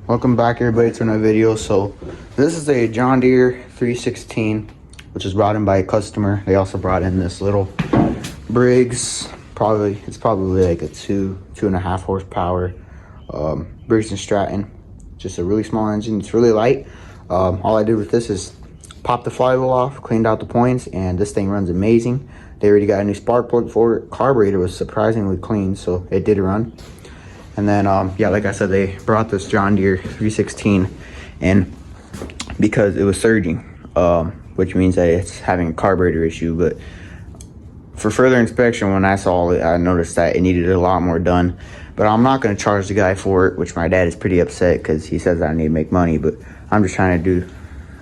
Welcome back everybody to another video. So this is a John Deere 316, which was brought in by a customer. They also brought in this little Briggs, it's probably like a 2.5 horsepower Briggs and Stratton. Just a really small engine. It's really light. All I did with this is pop the flywheel off, cleaned out the points, and this thing runs amazing. They already got a new spark plug for it. Carburetor was surprisingly clean, so it did run. And then, yeah, like I said, they brought this John Deere 316 in because it was surging, which means that it's having a carburetor issue. But for further inspection, when I saw it, I noticed that it needed a lot more done. But I'm not going to charge the guy for it, which my dad is pretty upset because he says I need to make money. But I'm just trying to do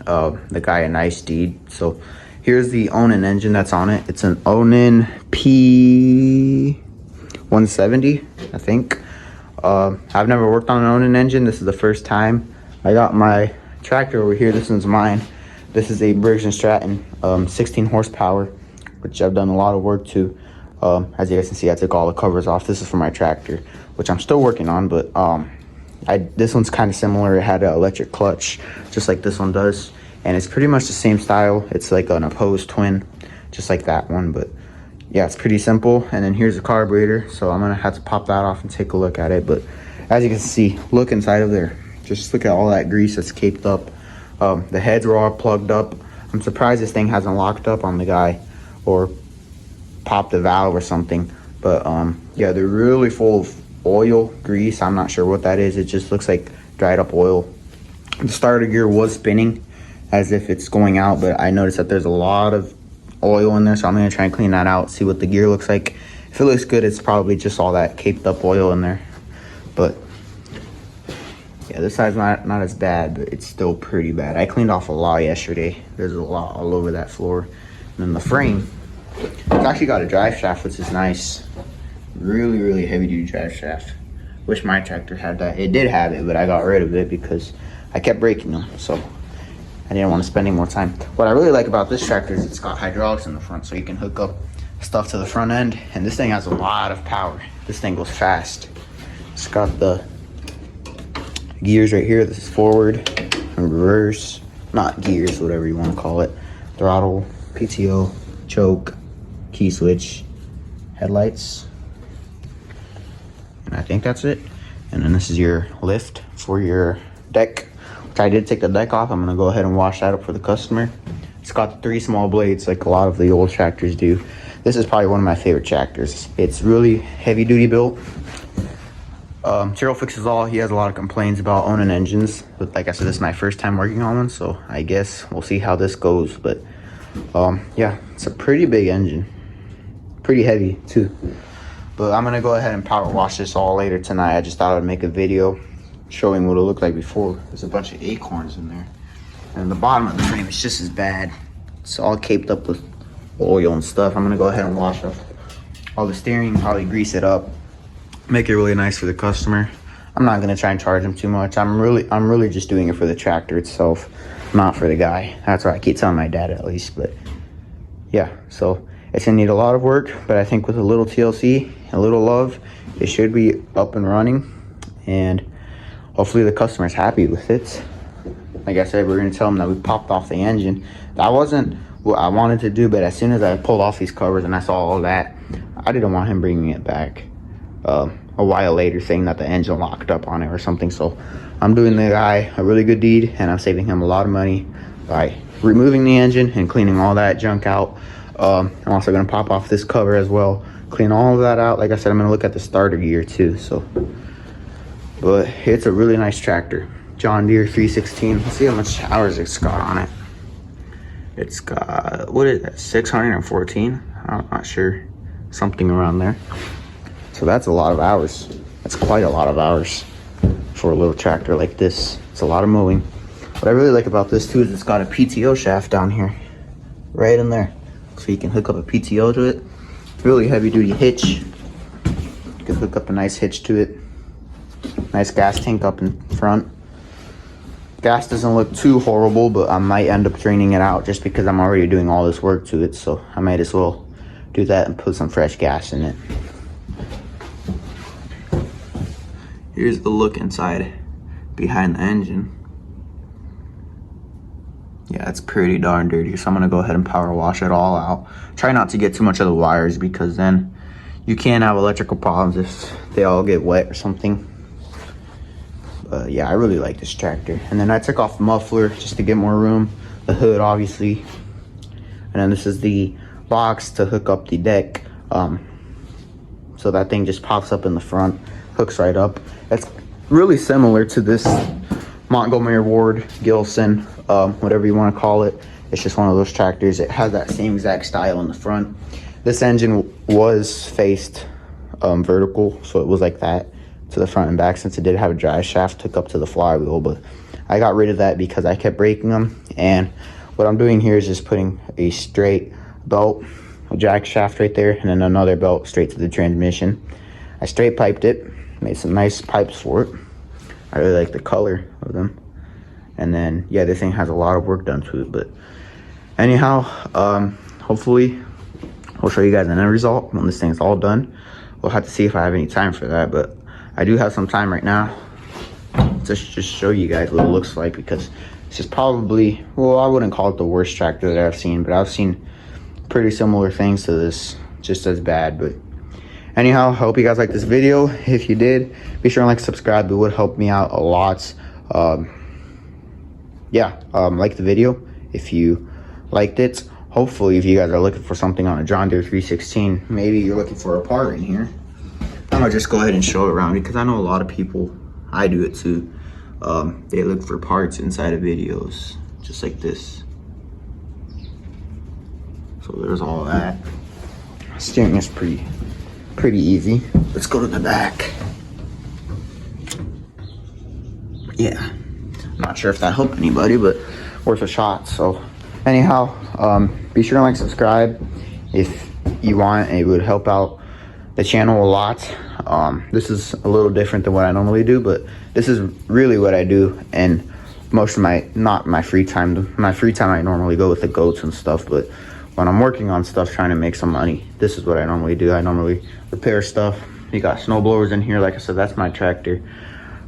the guy a nice deed. So here's the Onan engine that's on it. It's an Onan P170, I think. I've never worked on an Onan engine. This is the first time. I got my tractor over here. This one's mine. This is a Briggs and Stratton 16 horsepower, which I've done a lot of work to. As you guys can see, I took all the covers off. This is for my tractor, which I'm still working on, but this one's kind of similar. It had an electric clutch, just like this one does, and it's pretty much the same style. It's like an opposed twin, just like that one, but yeah, it's pretty simple. And then here's the carburetor, so I'm gonna have to pop that off and take a look at it. But as you can see, look inside of there. Just look at all that grease that's caped up. The heads were all plugged up. I'm surprised this thing hasn't locked up on the guy or popped a valve or something. But yeah, they're really full of oil, grease. I'm not sure what that is. It just looks like dried up oil. The starter gear was spinning as if it's going out, but I noticed that there's a lot of oil in there, so I'm gonna try and clean that out, see what the gear looks like. If it looks good, it's probably just all that caped up oil in there. But yeah, this side's not as bad, but it's still pretty bad. I cleaned off a lot yesterday. There's a lot all over that floor. And then the frame, it's actually got a drive shaft, which is nice. Really heavy duty drive shaft. Wish my tractor had that. It did have it, but I got rid of it because I kept breaking them, so I didn't want to spend any more time. What I really like about this tractor is it's got hydraulics in the front, so you can hook up stuff to the front end. And this thing has a lot of power. This thing goes fast. It's got the gears right here. This is forward and reverse. Not gears, whatever you want to call it. Throttle, PTO, choke, key switch, headlights. And I think that's it. And then this is your lift for your deck. I did take the deck off. I'm gonna go ahead and wash that up for the customer. It's got 3 small blades like a lot of the old tractors do. This is probably one of my favorite tractors. It's really heavy duty built. Tyrrell fixes all. He has a lot of complaints about owning engines, but like I said, this is my first time working on one, so I guess we'll see how this goes. But yeah, it's a pretty big engine, pretty heavy too. But I'm gonna go ahead and power wash this all later tonight. I just thought I'd make a video showing what it looked like before. There's a bunch of acorns in there, and the bottom of the frame is just as bad. It's all caped up with oil and stuff. I'm gonna go ahead and wash up all the steering, probably grease it up, make it really nice for the customer. I'm not gonna try and charge him too much. I'm really just doing it for the tractor itself, not for the guy. That's what I keep telling my dad, at least. But yeah, so it's gonna need a lot of work, but I think with a little TLC, a little love, it should be up and running, and hopefully the customer's happy with it. Like I said, we're gonna tell them that we popped off the engine. That wasn't what I wanted to do, but as soon as I pulled off these covers and I saw all that, I didn't want him bringing it back a while later saying that the engine locked up on it or something. So I'm doing the guy a really good deed, and I'm saving him a lot of money by removing the engine and cleaning all that junk out. I'm also gonna pop off this cover as well, clean all of that out. Like I said, I'm gonna look at the starter gear too. So, but it's a really nice tractor. John Deere 316. Let's see how much hours it's got on it. It's got, what is that, 614? I'm not sure, something around there. So that's a lot of hours. That's quite a lot of hours for a little tractor like this. It's a lot of mowing. What I really like about this too is it's got a PTO shaft down here, right in there. So you can hook up a PTO to it. Really heavy duty hitch. You can hook up a nice hitch to it. Nice gas tank up in front. Gas doesn't look too horrible, but I might end up draining it out just because I'm already doing all this work to it. So I might as well do that and put some fresh gas in it. Here's the look inside. behind the engine. Yeah, it's pretty darn dirty, so I'm gonna go ahead and power wash it all out. Try not to get too much of the wires, because then you can have electrical problems if they all get wet or something. But yeah, I really like this tractor. And then I took off the muffler just to get more room, the hood obviously, and then this is the box to hook up the deck. So that thing just pops up in the front, hooks right up. It's really similar to this Montgomery Ward, Gilson, whatever you want to call it. It's just one of those tractors. It has that same exact style in the front. This engine was faced vertical, so it was like that to the front and back, since it did have a drive shaft hooked up to the flywheel. But I got rid of that because I kept breaking them. And what I'm doing here is just putting a straight belt, a jack shaft right there, and then another belt straight to the transmission. I straight piped it, made some nice pipes for it. I really like the color of them. And then yeah, this thing has a lot of work done to it. But anyhow, hopefully I'll show you guys the end result when this thing's all done. We'll have to see if I have any time for that, but I do have some time right now to just show you guys what it looks like, because this is probably, well, I wouldn't call it the worst tractor that I've seen, but I've seen pretty similar things to this, just as bad. But anyhow, I hope you guys liked this video. If you did, be sure to like, subscribe. It would help me out a lot. Like the video if you liked it. Hopefully, if you guys are looking for something on a John Deere 316, maybe you're looking for a part in here, I'm gonna just go ahead and show it around, because I know a lot of people, I do it too, they look for parts inside of videos just like this. So there's all that. Steering is pretty easy. Let's go to the back. Yeah, I'm not sure if that helped anybody, but worth a shot. So anyhow, be sure to like, subscribe if you want. It would help out the channel a lot. This is a little different than what I normally do, but this is really what I do. And most of my free time I normally go with the goats and stuff, but when I'm working on stuff trying to make some money, this is what I normally do. I normally repair stuff. You got snow blowers in here. Like I said, that's my tractor.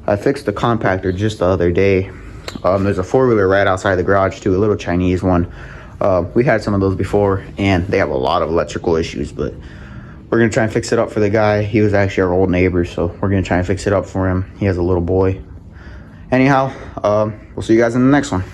I fixed the compactor just the other day. There's a 4-wheeler right outside the garage too, a little Chinese one. We had some of those before, and they have a lot of electrical issues, but we're gonna try and fix it up for the guy. He was actually our old neighbor, so we're gonna try and fix it up for him. He has a little boy. Anyhow, we'll see you guys in the next one.